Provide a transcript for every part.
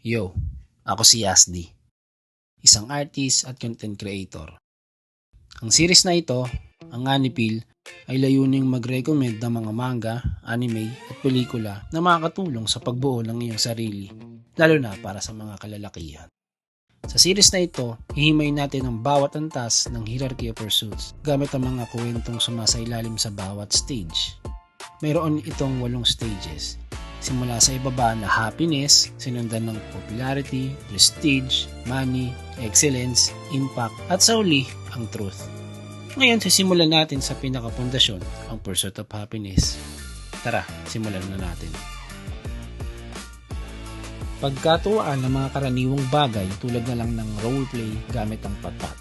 Yo, ako si Yasdi, isang artist at content creator. Ang series na ito, ang Anipil, ay layuning mag-recommend ng mga manga, anime at pelikula na makakatulong sa pagbuo ng iyong sarili, lalo na para sa mga kalalakihan. Sa series na ito, hihimayin natin ang bawat antas ng hierarchy of pursuits gamit ang mga kwentong sumasailalim sa bawat stage. Mayroon itong 8 stages. Simula sa ibaba na happiness, sinundan ng popularity, prestige, money, excellence, impact, at sa uli, ang truth. Ngayon, sisimulan natin sa pinakapundasyon, ang pursuit of happiness. Tara, simulan na natin. Pagkatuwaan ng mga karaniwang bagay tulad na lang ng roleplay gamit ang patpat.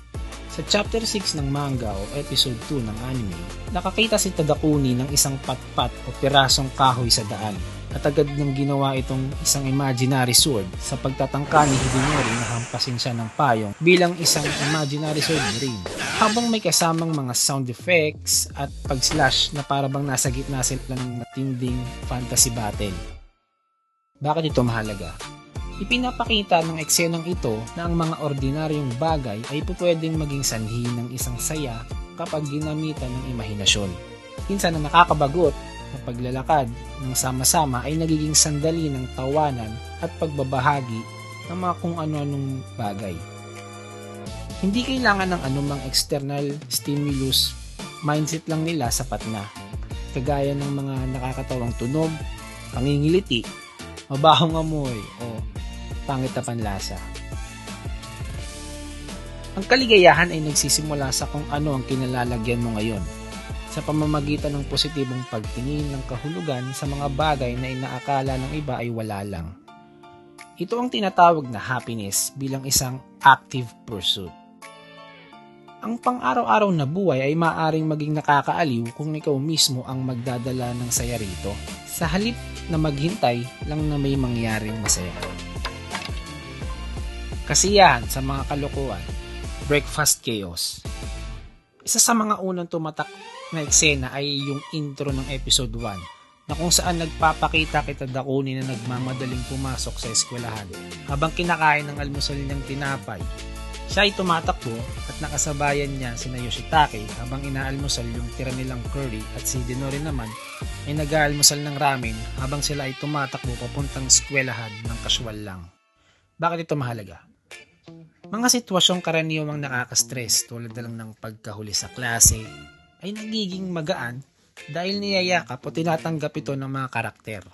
Sa chapter 6 ng manga o episode 2 ng anime, nakakita si Tadakuni ng isang patpat o pirasong kahoy sa daan at agad nang ginawa itong isang imaginary sword sa pagtatangka ni Hidinori na hampasin siya ng payong bilang isang imaginary sword rin. Habang may kasamang mga sound effects at pag-slash na parabang nasa gitna sila ng matinding fantasy battle. Bakit ito mahalaga? Ipinapakita ng eksenang ito na ang mga ordinaryong bagay ay pwedeng maging sanhi ng isang saya kapag ginamitan ng imahinasyon. Minsan na nakakabagot na paglalakad ng sama-sama ay nagiging sandali ng tawanan at pagbabahagi ng mga kung ano-anong bagay. Hindi kailangan ng anumang external stimulus, mindset lang nila sapat na. Kagaya ng mga nakakatawang tunog, pangingiliti, mabahong amoy o pangit na panlasa. Ang kaligayahan ay nagsisimula sa kung ano ang kinalalagyan mo ngayon, sa pamamagitan ng positibong pagtingin ng kahulugan sa mga bagay na inaakala ng iba ay wala lang. Ito ang tinatawag na happiness bilang isang active pursuit. Ang pang-araw-araw na buhay ay maaaring maging nakakaaliw kung ikaw mismo ang magdadala ng saya rito, sa halip na maghintay lang na may mangyaring masaya. Kasiyahan sa mga kalokohan, breakfast chaos. Isa sa mga unang tumatak na eksena ay yung intro ng episode 1 na kung saan nagpapakita kita Dakuni na nagmamadaling pumasok sa eskwelahan habang kinakain ng almusal niyang tinapay. Siya ay tumatakbo at nakasabayan niya sina Yoshitake habang inaalmusal yung tira nilang curry at si Denori naman ay nag-aalmusal ng ramen habang sila ay tumatakbo papuntang eskwelahan ng casual lang. Bakit ito mahalaga? Mga sitwasyong karaniwang nakaka-stress tulad na lang ng pagkahuli sa klase ay nagiging magaan dahil niyayakap o tinatanggap ito ng mga karakter.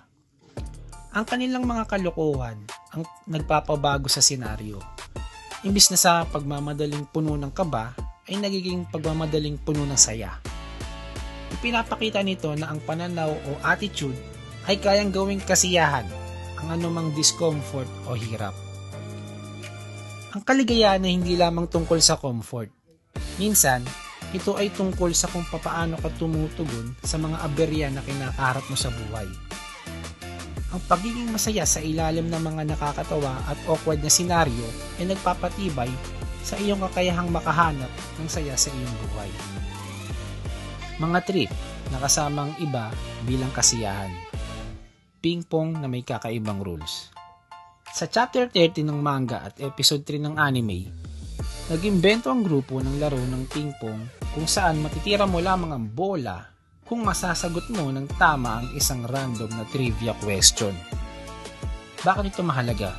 Ang kanilang mga kalokohan ang nagpapabago sa senaryo. Imbis na sa pagmamadaling puno ng kaba ay nagiging pagmamadaling puno ng saya. Ipinapakita nito na ang pananaw o attitude ay kayang gawing kasiyahan ang anumang discomfort o hirap. Ang kaligayahan ay hindi lamang tungkol sa comfort. Minsan, ito ay tungkol sa kung papaano ka tumutugon sa mga aberya na kinakaharap mo sa buhay. Ang pagiging masaya sa ilalim ng mga nakakatawa at awkward na senaryo ay nagpapatibay sa iyong kakayahang makahanap ng saya sa iyong buhay. Mga trip na kasamang iba bilang kasiyahan. Ping-pong na may kakaibang rules. Sa chapter 30 ng manga at episode 3 ng anime, nag-imbento ang grupo ng laro ng ping-pong kung saan matitira mo lamang ang bola kung masasagot mo ng tama ang isang random na trivia question. Bakit ito mahalaga?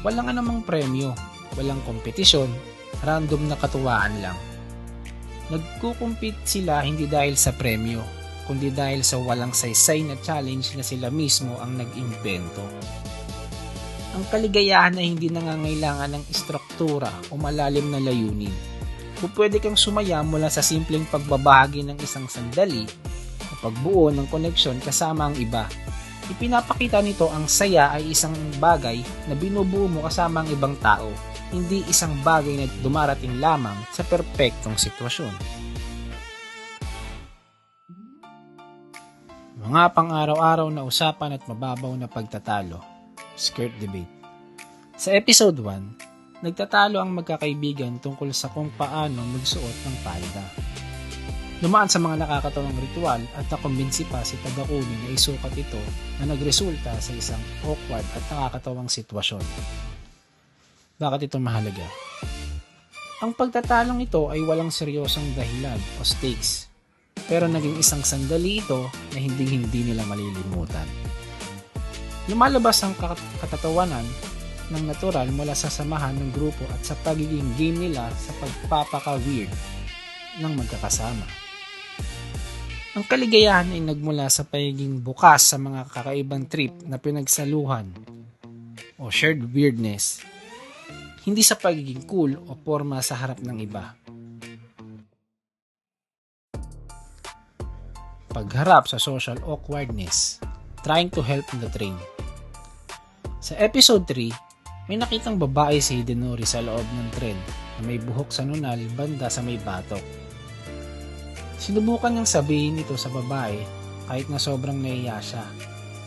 Walang anumang premyo, walang kompetisyon, random na katuwaan lang. Nagkukumpit sila hindi dahil sa premyo, kundi dahil sa walang saysay na challenge na sila mismo ang nag-imbento. Ang kaligayahan ay hindi nangangailangan ng istruktura o malalim na layunin. Kung pwede kang sumaya mula sa simpleng pagbabahagi ng isang sandali o pagbuo ng koneksyon kasama ang iba. Ipinapakita nito ang saya ay isang bagay na binubuo mo kasama ang ibang tao, hindi isang bagay na dumarating lamang sa perpektong sitwasyon. Mga pang-araw-araw na usapan at mababaw na pagtatalo. Skirt debate. Sa episode 1, nagtatalo ang magkakaibigan tungkol sa kung paano magsuot ng palda. Lumaan sa mga nakakatawang ritual at nakumbinsi pa si Tadakuni na isukat ito na nagresulta sa isang awkward at nakakatawang sitwasyon. Bakit ito mahalaga? Ang pagtatalong ito ay walang seryosong dahilan o stakes, pero naging isang sandali ito na hindi nila malilimutan. Lumalabas ang katatawanan ng natural mula sa samahan ng grupo at sa pagiging game nila sa pagpapaka-weird ng magkakasama. Ang kaligayahan ay nagmula sa pagiging bukas sa mga kakaibang trip na pinagsaluhan o shared weirdness, hindi sa pagiging cool o porma sa harap ng iba. Pagharap sa social awkwardness, trying to help in the train. Sa episode 3, may nakitang babae si Hidenori sa loob ng tren na may buhok sa nunal banda sa may batok. Sinubukan niyang sabihin ito sa babae kahit na sobrang nahiya siya.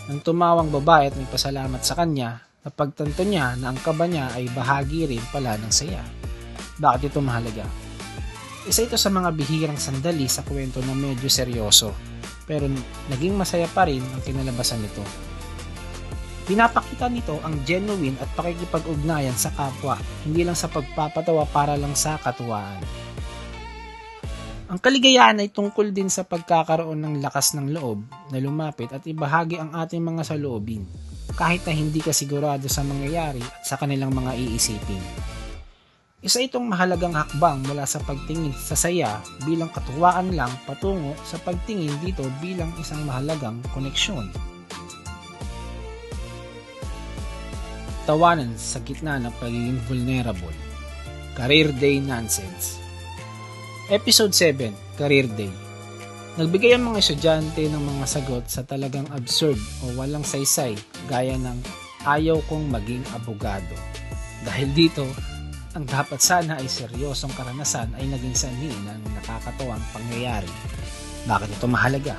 Nang tumawang babae at may pasalamat sa kanya, napagtanto niya na ang kaba niya ay bahagi rin pala ng saya. Bakit ito mahalaga? Isa ito sa mga bihirang sandali sa kwento na medyo seryoso, pero naging masaya pa rin ang kinalabasan nito. Pinapakita nito ang genuine at pakikipag-ugnayan sa kapwa, hindi lang sa pagpapatawa para lang sa katuwaan. Ang kaligayahan ay tungkol din sa pagkakaroon ng lakas ng loob na lumapit at ibahagi ang ating mga saloobin, kahit na hindi ka sigurado sa mangyayari at sa kanilang mga iisipin. Isa itong mahalagang hakbang mula sa pagtingin sa saya bilang katuwaan lang patungo sa pagtingin dito bilang isang mahalagang koneksyon. Tawanan sa gitna ng pagiging vulnerable. Career Day Nonsense. Episode 7, Career Day. Nagbigay ang mga estudyante ng mga sagot sa talagang absurd o walang saysay gaya ng ayaw kong maging abogado. Dahil dito, ang dapat sana ay seryosong karanasan ay naging sanhi ng nakakatawang pangyayari. Bakit ito mahalaga?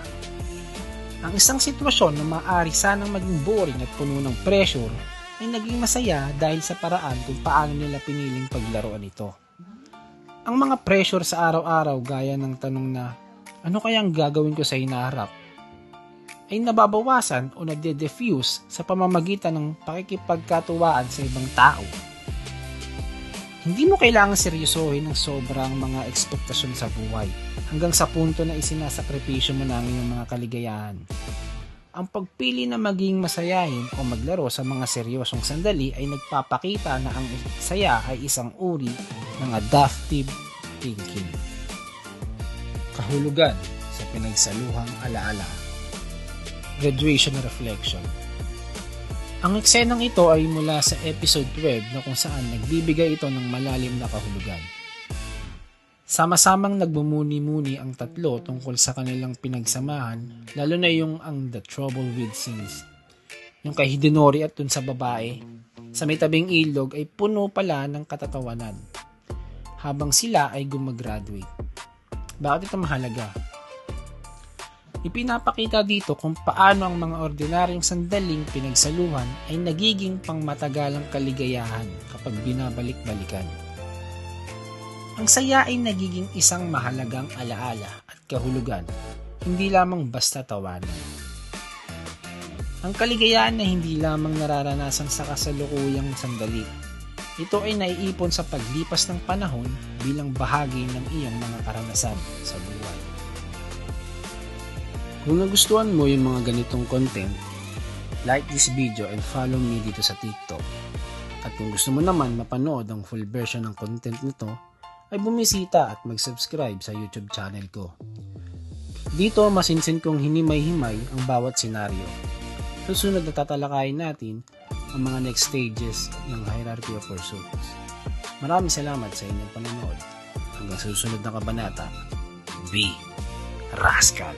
Ang isang sitwasyon na maaari sanang maging boring at puno ng pressure ay naging masaya dahil sa paraan kung paano nila piniling paglaruan ito. Ang mga pressure sa araw-araw gaya ng tanong na ano kayang gagawin ko sa hinaharap ay nababawasan o nade-diffuse sa pamamagitan ng pakikipagkatuwaan sa ibang tao. Hindi mo kailangang seryosohin ng sobrang mga ekspektasyon sa buhay hanggang sa punto na isinasakripisyo mo namin yung mga kaligayahan. Ang pagpili na maging masayahin o maglaro sa mga seryosong sandali ay nagpapakita na ang saya ay isang uri ng adaptive thinking. Kahulugan sa pinagsaluhang alaala. Graduation reflection. Ang eksenang ito ay mula sa episode 12 na kung saan nagbibigay ito ng malalim na kahulugan. Sama-samang nagmumuni-muni ang tatlo tungkol sa kanilang pinagsamahan, lalo na yung ang The Trouble with Sins. Yung kay Hidenori at dun sa babae, sa may tabing ilog ay puno pala ng katatawanan, habang sila ay gumagraduate. Bakit ito mahalaga? Ipinapakita dito kung paano ang mga ordinaryong sandaling pinagsaluhan ay nagiging pangmatagalang kaligayahan kapag binabalik-balikan. Ang saya ay nagiging isang mahalagang alaala at kahulugan, hindi lamang basta tawanan. Ang kaligayahan na hindi lamang nararanasan sa kasalukuyang sandali. Ito ay naiipon sa paglipas ng panahon bilang bahagi ng iyong mga karanasan sa buhay. Kung nagustuhan mo yung mga ganitong content, like this video and follow me dito sa TikTok. At kung gusto mo naman mapanood ang full version ng content nito, ay bumisita at mag-subscribe sa YouTube channel ko. Dito masinsin kong hinimay-himay ang bawat senaryo. Susunod na tatalakayin natin ang mga next stages ng hierarchy of pursuits. Maraming salamat sa inyong panonood. Hanggang sa susunod na kabanata, B. Rascal.